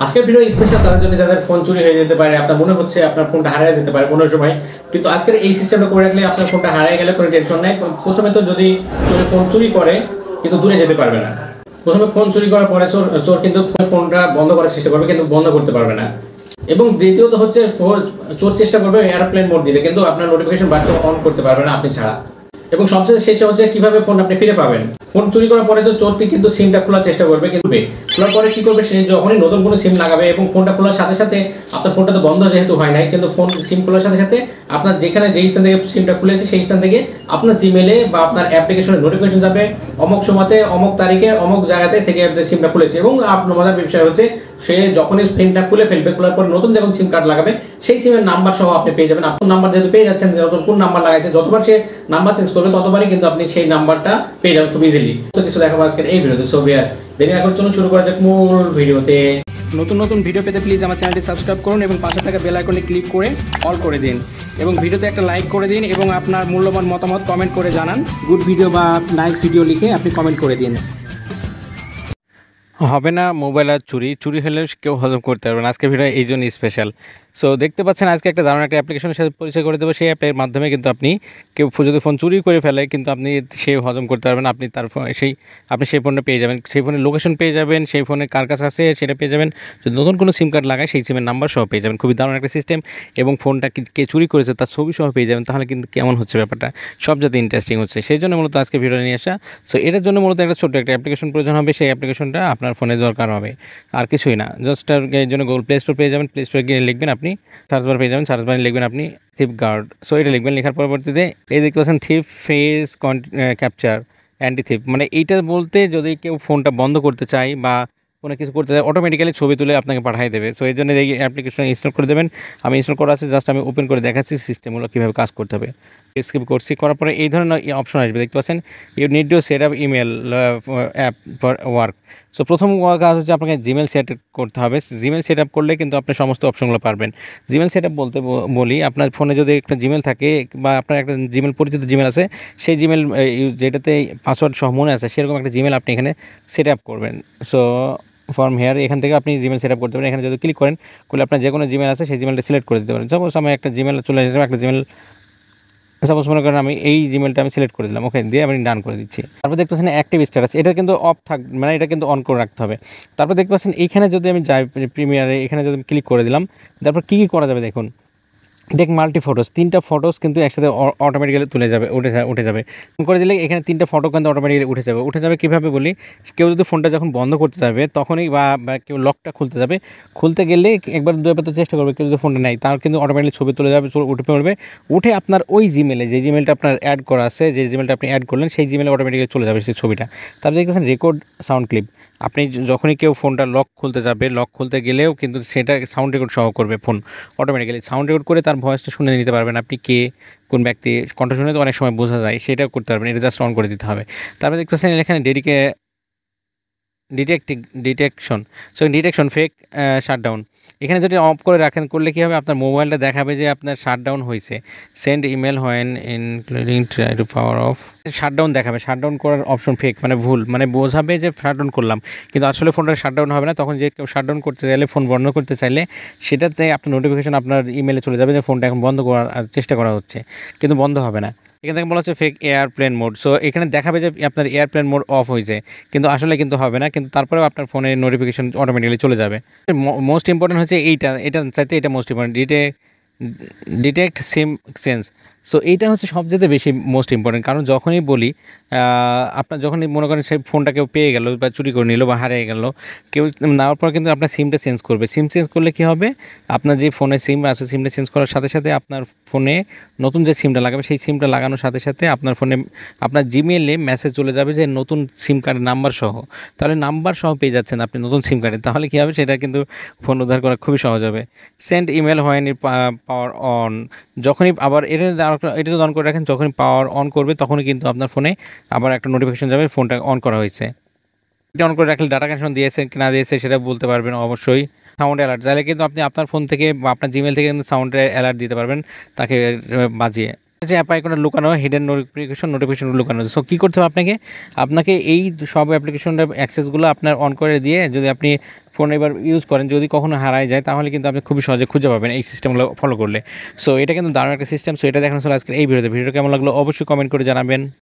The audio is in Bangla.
আজকের ভিডিও স্পেশাল তাদের জন্য যাদের ফোন চুরি হয়ে যেতে পারে, আপনার মনে হচ্ছে আপনার ফোনটা হারিয়ে যেতে পারে কোনো সময়, কিন্তু আজকের এই সিস্টেমটা করে রাখলে আপনার ফোনটা হারিয়ে গেলে কোনো টেনশন নাই। প্রথমে তো যদি ফোন চুরি করে কিন্তু দূরে যেতে পারবে না। প্রথমে ফোন চুরি করার পরে চোর কিন্তু ফোনটা বন্ধ করার চেষ্টা করবে, কিন্তু বন্ধ করতে পারবে না। এবং দ্বিতীয়ত হচ্ছে চোর চেষ্টা করবে এয়ারপ্লেন মোড দিতে, কিন্তু আপনার নোটিফিকেশন বাটন অন করতে পারবে না আপনি ছাড়া। এবং সবচেয়ে শেষে হচ্ছে কিভাবে ফোন আপনি ফিরে পাবেন। ফোন চুরি করার পরে তো চোরটি কিন্তু সিমটা খোলার চেষ্টা করবে, কিন্তু খোলার পরে কি করবে, সে যখনই নতুন কোনো সিম লাগাবে এবং ফোনটা খোলার সাথে সাথে আপনার ফোনটা তো বন্ধ যেহেতু হয় নাই, কিন্তু ফোন সিম খোলার সাথে সাথে আপনার যেখানে যেই স্থান থেকে সিমটা খুলেছে সেই স্থান থেকে আপনার জিমেলে বা আপনার অ্যাপ্লিকেশনে নোটিফিকেশন যাবে অমুক সময়তে অমুক তারিখে অমুক জায়গাতে থেকে আপনার সিমটা খুলেছে। এবং আপনার মজার বিষয় হচ্ছে সে যখনই সিমটা খুলে ফেলবে, খোলার পর নতুন যখন সিম কার্ড লাগাবে সেই সিমের নাম্বার সহ আপনি পেয়ে যাবেন। আপনার নাম্বার যেহেতু পেয়ে যাচ্ছেন, নতুন কোন নাম্বার লাগাইছে, যতবার সে নাম্বার চেঞ্জ করবে ততবারই কিন্তু আপনি সেই নাম্বারটা পেয়ে যাবেন খুব ইজিলি। তো কিছু দেখাবো আজকের এই ভিডিওতে। সো ভিউয়ার্স, দেরি না করে চলুন শুরু করা যাক মূল ভিডিওতে। নতুন ভিডিও পেতে প্লিজ আমার চ্যানেলটি সাবস্ক্রাইব করুন এবং পাশে থাকা বেল আইকনে ক্লিক করে অল করে দিন এবং ভিডিওতে একটা লাইক করে দিন এবং আপনার মূল্যবান মতামত কমেন্ট করে জানান। গুড ভিডিও বা নাইস ভিডিও লিখে আপনি কমেন্ট করে দিন। হবে না মোবাইল আর চুরি হলে কেউ হজম করতে পারবে না। আজকে ভিডিও এই জন্য স্পেশাল। সো দেখতে পাচ্ছেন আজকে একটা দারুণ একটা অ্যাপ্লিকেশনের সাথে পরিচয় করে দেবো। সেই অ্যাপের মাধ্যমে কিন্তু আপনি কেউ যদি ফোন চুরি করে ফেলে কিন্তু আপনি সে হজম করতে পারবেন। আপনি তার আপনি সেই ফোনটা পেয়ে যাবেন, সেই ফোনের লোকেশন পেয়ে যাবেন, সেই ফোনে কার কাছে আছে সেটা পেয়ে যাবেন। যদি নতুন কোনো সিম কার্ড লাগায় সেই সিমের নাম্বার সহ পেয়ে যাবেন। খুবই দারুণ একটা সিস্টেম এবং ফোনটা কে চুরি করেছে তার ছবি সহ পেয়ে যাবেন। তাহলে কিন্তু কেমন হচ্ছে ব্যাপারটা, সব যাতে ইন্টারেস্টিং হচ্ছে, সেই জন্য মূলত আজকে ভিডিও নিয়ে আসা। সো এটার জন্য মূলত একটা ছোট্ট একটা অ্যাপ্লিকেশন প্রয়োজন হবে। সেই অ্যাপ্লিকেশনটা আপনার ফোনে দরকার হবে, আর কিছুই না। জাস্ট এর জন্য গুগল প্লে স্টোর পেয়ে যাবেন। প্লে স্টোরে গিয়ে লিখবেন আপনি সার্চ বার পেয়ে যাবেন, সার্চ বারে লিখবেন আপনি থিপ গার্ড। সো এটা লিখবেন, লেখার পরবর্তীতে এই দেখতে পাচ্ছেন থিপ ফেস ক্যাপচার অ্যান্টি থিপ, মানে এইটা বলতে যদি কেউ ফোনটা বন্ধ করতে চায় বা কোনো কিছু করতে চায় অটোমেটিক্যালি ছবি তুলে আপনাকে পাঠিয়ে দেবে। সো এই জন্য এই অ্যাপ্লিকেশন ইনস্টল করে দেবেন। আমি ইনস্টল করা আছে, জাস্ট আমি ওপেন করে দেখাচ্ছি সিস্টেমগুলো কীভাবে কাজ করতে হবে। স্কিপ করছি, করার পরে এই ধরনের অপশন আসবে, দেখতে পাচ্ছেন you need to set up email app for work. So প্রথম কাজ হচ্ছে আপনাকে জিমেল সেট করতে হবে। জিমেল সেট আপ করলে কিন্তু আপনি সমস্ত অপশনগুলো পারবেন। জিমেল সেট আপ বলতে বলি, আপনার ফোনে যদি একটা জিমেল থাকে বা আপনার একটা জিমেল পরিচিত জিমেল আছে, সেই জিমেল যেটাতে পাসওয়ার্ড সহ মনে আছে সেরকম একটা জিমেল আপনি এখানে সেট আপ করবেন। সো ফর্ম হেয়ার এখান থেকে আপনি জিমেল সেট আপ করতে পারেন। এখানে যদি ক্লিক করেন করলে আপনার যে কোনো জিমেল আছে সেই জিমেলটা সিলেক্ট করে দিতে পারেন। সাপোজ আমি একটা জিমেল চলে আসলাম, একটা জিমেল সাপোজ মনে করেন আমি এই জিমেলটা আমি সিলেক্ট করে দিলাম, ওকে দিয়ে আমি ডান করে দিচ্ছি। তারপর দেখতে পাচ্ছেন অ্যাক্টিভ স্ট্যাটাস, এটা কিন্তু অফ মানে এটা কিন্তু অন করে রাখতে হবে। তারপর দেখতে পাচ্ছেন এইখানে যদি আমি যাই প্রিমিয়ারে, এখানে যদি আমি ক্লিক করে দিলাম, তারপর কী করা যাবে দেখুন, দেখ মাল্টি ফটোস, 3টা ফটোস কিন্তু একসাথে অটোমেটিক্যালি উঠে যাবে করে দিলে এখানে 3টা ফটো কিন্তু অটোমেটিক্যালি উঠে যাবে কীভাবে বলি, কেউ যদি ফোনটা যখন বন্ধ করতে যাবে তখনই বা কেউ লকটা খুলতে গেলে একবার দুবার তো চেষ্টা করবে, কেউ যদি ফোনটা নেয় তার কিন্তু অটোমেটিক্যালি ছবি তুলে যাবে, উঠে পড়বে, উঠে আপনার ওই জিমেলে যে জিমেলটা আপনার অ্যাড করা আছে, যে জিমেলটা আপনি অ্যাড করলেন সেই জিমেলে অটোমেটিক্যালি চলে যাবে সেই ছবিটা। তারপর দেখবেন রেকর্ড সাউন্ড ক্লিপ, আপনি যখনই কেউ ফোনটা লক খুলতে যাবে, লক খুলতে গেলেও কিন্তু সেটা সাউন্ড রেকর্ড সহ করবে ফোন অটোমেটিক্যালি। সাউন্ড রেকর্ড করে তার ভয়েসটা শুনে নিতে পারবেন, আপনি কে কোন ব্যক্তি, কণ্ঠ শুনে তো অনেক সময় বোঝা যায়, সেটাও করতে পারবেন। এটা জাস্ট অন করে দিতে হবে। তারপরে দেখতে পাচ্ছেন এখানে detection, so detection fake shutdown, এখানে যদি অফ করে রাখেন করলে কী হবে, আপনার মোবাইলটা দেখাবে যে আপনার শাটডাউন হয়েছে। Send email when including try to power of, shutdown দেখাবে। শাটডাউন করার অপশন ফেক, মানে ভুল, মানে বোঝাবে যে শাটডাউন করলাম, কিন্তু আসলে ফোনটা শাটডাউন হবে না। তখন যে কেউ শাটডাউন করতে চাইলে, ফোন বন্ধ করতে চাইলে সেটাতে আপনার নোটিফিকেশন আপনার ইমেলে চলে যাবে যে ফোনটা এখন বন্ধ করার চেষ্টা করা হচ্ছে, কিন্তু বন্ধ হবে না। এখান থেকে বলা হচ্ছে ফেক এয়ারপ্লেন মোড, সো এখানে দেখাবে যে আপনার এয়ারপ্লেন মোড অফ হয়েছে, কিন্তু আসলে কিন্তু হবে না, কিন্তু তারপরেও আপনার ফোনে নোটিফিকেশন অটোমেটিক্যালি চলে যাবে। মোস্ট ইম্পর্টেন্ট হচ্ছে এটা চাইতে এটা মোস্ট ইম্পর্টেন্ট, ডিটেক্ট সিম চেঞ্জ। সো এইটা হচ্ছে সবচেয়ে বেশি মোস্ট ইম্পর্টেন্ট, কারণ যখনই বলি আপনার যখনই মনে করেন সেই ফোনটা কেউ পেয়ে গেল বা চুরি করে নিল বা হারিয়ে গেল, কেউ নেওয়ার পর কিন্তু আপনার সিমটা চেঞ্জ করবে। সিম চেঞ্জ করলে কী হবে, আপনার যে ফোনে সিম আছে সিমটা চেঞ্জ করার সাথে সাথে আপনার ফোনে নতুন যে সিমটা লাগাবে সেই সিমটা লাগানোর সাথে সাথে আপনার ফোনে আপনার জিমেলে মেসেজ চলে যাবে যে নতুন সিম কার্ডের নাম্বার সহ। তাহলে নাম্বার সহ পেয়ে যাচ্ছেন আপনি নতুন সিম কার্ডে, তাহলে কী হবে সেটা কিন্তু ফোন উদ্ধার করা খুবই সহজ হবে। Send email when power on, যখনই আবার এটা অন করে রাখেন, যখনই পাওয়ার অন করবে তখনই কিন্তু আপনার ফোনে আবার একটা নোটিফিকেশন যাবে ফোনটা অন করা হয়েছে। এটা অন করে রাখলে ডাটা কানেকশন দিয়েছে কি না দিয়েছে সেটা বলতে পারবেন অবশ্যই। সাউন্ড অ্যালার্ট চাইলে কিন্তু আপনি আপনার ফোন থেকে বা আপনার জিমেল থেকে কিন্তু সাউন্ডের অ্যালার্ট দিতে পারবেন তাকে বাজিয়ে। যে অ্যাপ আইকনে লুকানো হিডেন নোটিফিকেশন লুকানো। সো কী করতে হবে আপনাকে এই সব অ্যাপ্লিকেশনের অ্যাক্সেসগুলো আপনার অন করে দিয়ে যদি আপনি ফোন এবার ইউজ করেন, যদি কখনো হারায় যায় তাহলে কিন্তু আপনি খুবই সহজে খুঁজে পাবেন এই সিস্টেমগুলো ফলো করলে। সো এটা কিন্তু দারুণ একটা সিস্টেম। সো এটা দেখানো ছিল আজকের এই ভিডিওতে। ভিডিওটা কেমন লাগলো অবশ্যই কমেন্ট করে জানাবেন।